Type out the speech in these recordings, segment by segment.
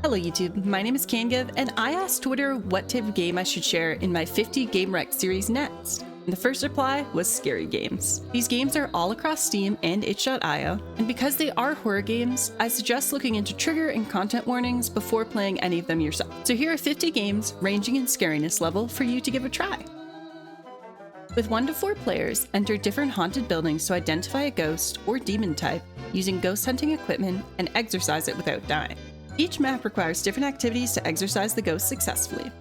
Hello YouTube, my name is CanGive, and I asked Twitter what type of game I should share in my 50 Game Wreck series next. And the first reply was scary games. These games are all across Steam and itch.io, and because they are horror games, I suggest looking into trigger and content warnings before playing any of them yourself. So here are 50 games ranging in scariness level for you to give a try. With 1 to 4 players, enter different haunted buildings to identify a ghost or demon type using ghost hunting equipment and exorcise it without dying. Each map requires different activities to exorcise the ghost successfully.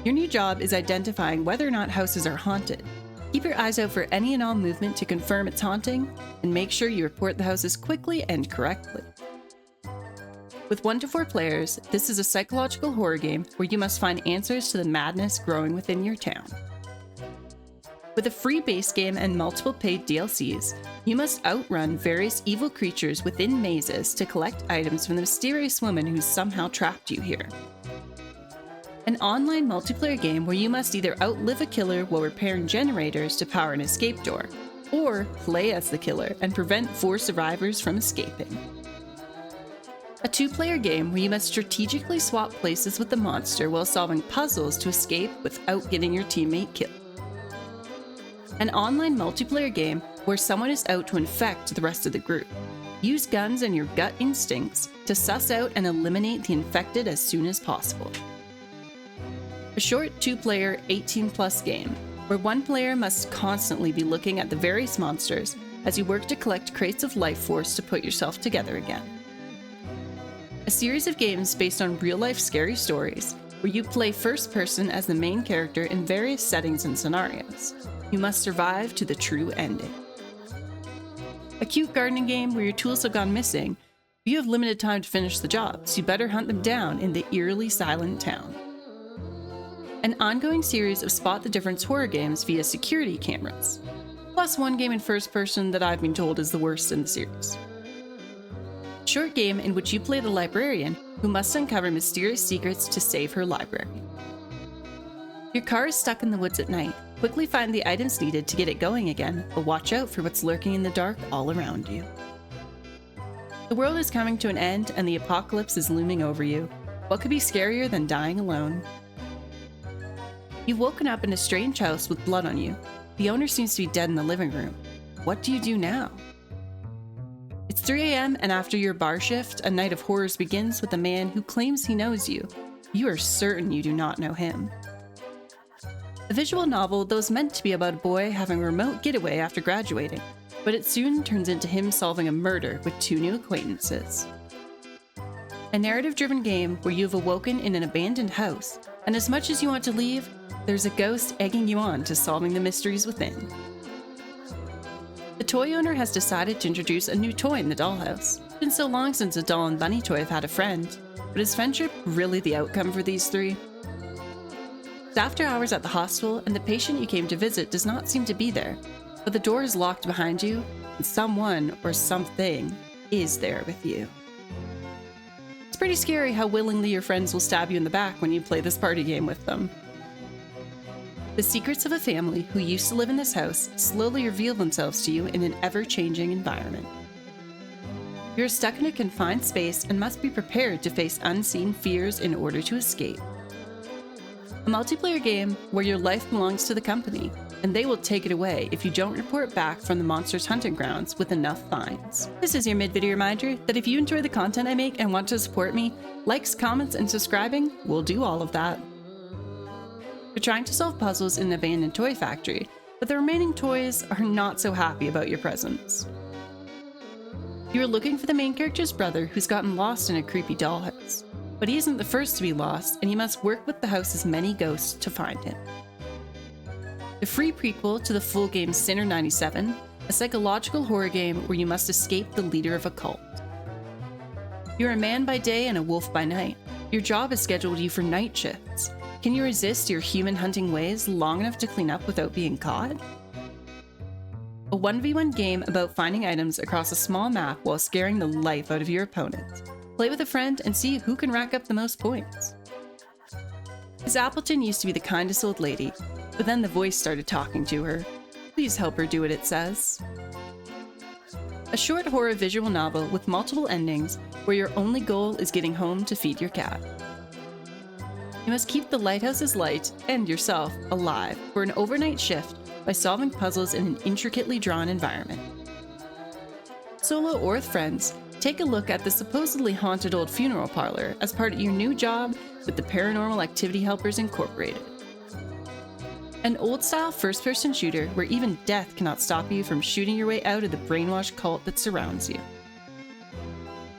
Your new job is identifying whether or not houses are haunted. Keep your eyes out for any and all movement to confirm it's haunting, and make sure you report the houses quickly and correctly. With 1 to 4 players, this is a psychological horror game where you must find answers to the madness growing within your town. With a free base game and multiple paid DLCs, you must outrun various evil creatures within mazes to collect items from the mysterious woman who's somehow trapped you here. An online multiplayer game where you must either outlive a killer while repairing generators to power an escape door, or play as the killer and prevent 4 survivors from escaping. A 2-player game where you must strategically swap places with the monster while solving puzzles to escape without getting your teammate killed. An online multiplayer game where someone is out to infect the rest of the group. Use guns and your gut instincts to suss out and eliminate the infected as soon as possible. A short 2-player 18+ game where 1 player must constantly be looking at the various monsters as you work to collect crates of life force to put yourself together again. A series of games based on real-life scary stories where you play first person as the main character in various settings and scenarios. You must survive to the true ending. A cute gardening game where your tools have gone missing, but you have limited time to finish the job, so you better hunt them down in the eerily silent town. An ongoing series of spot the difference horror games via security cameras, plus 1 game in first person that I've been told is the worst in the series. Short game in which you play the librarian who must uncover mysterious secrets to save her library. Your car is stuck in the woods at night. Quickly find the items needed to get it going again, but watch out for what's lurking in the dark all around you. The world is coming to an end and the apocalypse is looming over you. What could be scarier than dying alone? You've woken up in a strange house with blood on you. The owner seems to be dead in the living room. What do you do now? It's 3 a.m. and after your bar shift, a night of horrors begins with a man who claims he knows you. You are certain you do not know him. A visual novel that was meant to be about a boy having a remote getaway after graduating, but it soon turns into him solving a murder with 2 new acquaintances. A narrative-driven game where you've awoken in an abandoned house, and as much as you want to leave, there's a ghost egging you on to solving the mysteries within. The toy owner has decided to introduce a new toy in the dollhouse. It's been so long since a doll and bunny toy have had a friend, but is friendship really the outcome for these 3? It's after hours at the hospital, and the patient you came to visit does not seem to be there, but the door is locked behind you, and someone or something is there with you. It's pretty scary how willingly your friends will stab you in the back when you play this party game with them. The secrets of a family who used to live in this house slowly reveal themselves to you in an ever-changing environment. You're stuck in a confined space and must be prepared to face unseen fears in order to escape. A multiplayer game where your life belongs to the company, and they will take it away if you don't report back from the monster's hunting grounds with enough fines. This is your mid-video reminder that if you enjoy the content I make and want to support me, likes, comments, and subscribing will do all of that. You're trying to solve puzzles in an abandoned toy factory, but the remaining toys are not so happy about your presence. You are looking for the main character's brother who's gotten lost in a creepy dollhouse. But he isn't the first to be lost, and you must work with the house's many ghosts to find him. The free prequel to the full game Sinner 97, a psychological horror game where you must escape the leader of a cult. You're a man by day and a wolf by night. Your job has scheduled you for night shifts. Can you resist your human hunting ways long enough to clean up without being caught? A 1v1 game about finding items across a small map while scaring the life out of your opponent. Play with a friend and see who can rack up the most points. Miss Appleton used to be the kindest old lady, but then the voice started talking to her. Please help her do what it says. a short horror visual novel with multiple endings where your only goal is getting home to feed your cat. You must keep the lighthouse's light and yourself alive for an overnight shift by solving puzzles in an intricately drawn environment. Solo or with friends, take a look at the supposedly haunted old funeral parlor as part of your new job with the Paranormal Activity Helpers Incorporated. An old-style first-person shooter where even death cannot stop you from shooting your way out of the brainwashed cult that surrounds you.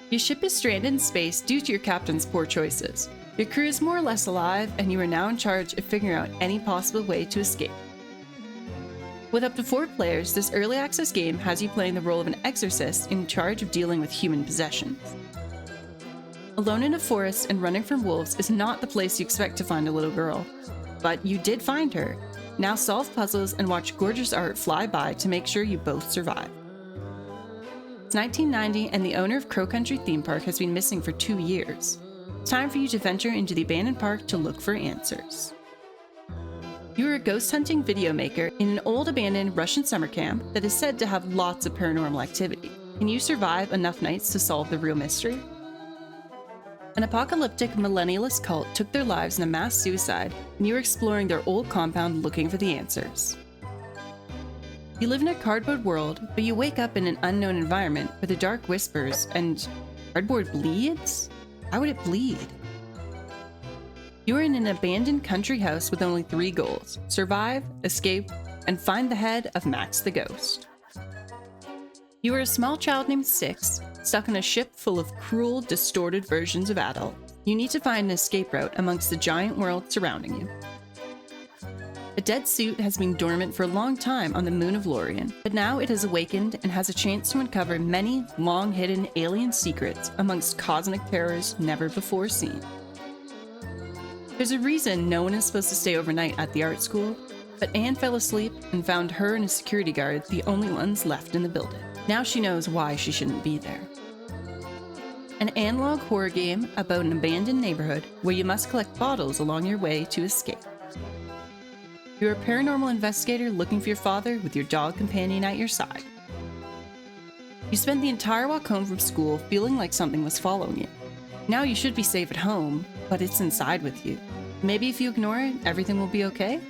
Your ship is stranded in space due to your captain's poor choices. Your crew is more or less alive, and you are now in charge of figuring out any possible way to escape. With up to 4 players, this early access game has you playing the role of an exorcist in charge of dealing with human possessions. Alone in a forest and running from wolves is not the place you expect to find a little girl. But you did find her. Now solve puzzles and watch gorgeous art fly by to make sure you both survive. It's 1990 and the owner of Crow Country Theme Park has been missing for 2 years. It's time for you to venture into the abandoned park to look for answers. You are a ghost hunting video maker in an old abandoned Russian summer camp that is said to have lots of paranormal activity. Can you survive enough nights to solve the real mystery? An apocalyptic millennialist cult took their lives in a mass suicide, and you are exploring their old compound looking for the answers. You live in a cardboard world, but you wake up in an unknown environment where the dark whispers and cardboard bleeds? How would it bleed? You are in an abandoned country house with only 3 goals: survive, escape, and find the head of Max the Ghost. You are a small child named Six, stuck on a ship full of cruel, distorted versions of adults. You need to find an escape route amongst the giant world surrounding you. A dead suit has been dormant for a long time on the moon of Lorien, but now it has awakened and has a chance to uncover many long-hidden alien secrets amongst cosmic terrors never before seen. There's a reason no one is supposed to stay overnight at the art school, but Anne fell asleep and found her and a security guard the only ones left in the building. Now she knows why she shouldn't be there. An analog horror game about an abandoned neighborhood where you must collect bottles along your way to escape. You're a paranormal investigator looking for your father with your dog companion at your side. You spent the entire walk home from school feeling like something was following you. Now you should be safe at home, but it's inside with you. Maybe if you ignore it, everything will be okay?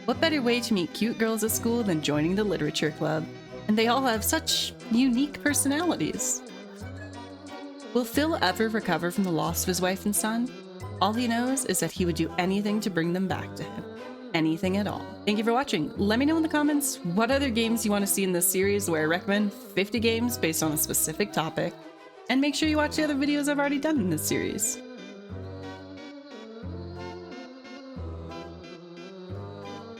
What better way to meet cute girls at school than joining the literature club? And they all have such unique personalities. Will Phil ever recover from the loss of his wife and son? All he knows is that he would do anything to bring them back to him. Anything at all. Thank you for watching. Let me know in the comments what other games you want to see in this series, where I recommend 50 games based on a specific topic. And make sure you watch the other videos I've already done in this series.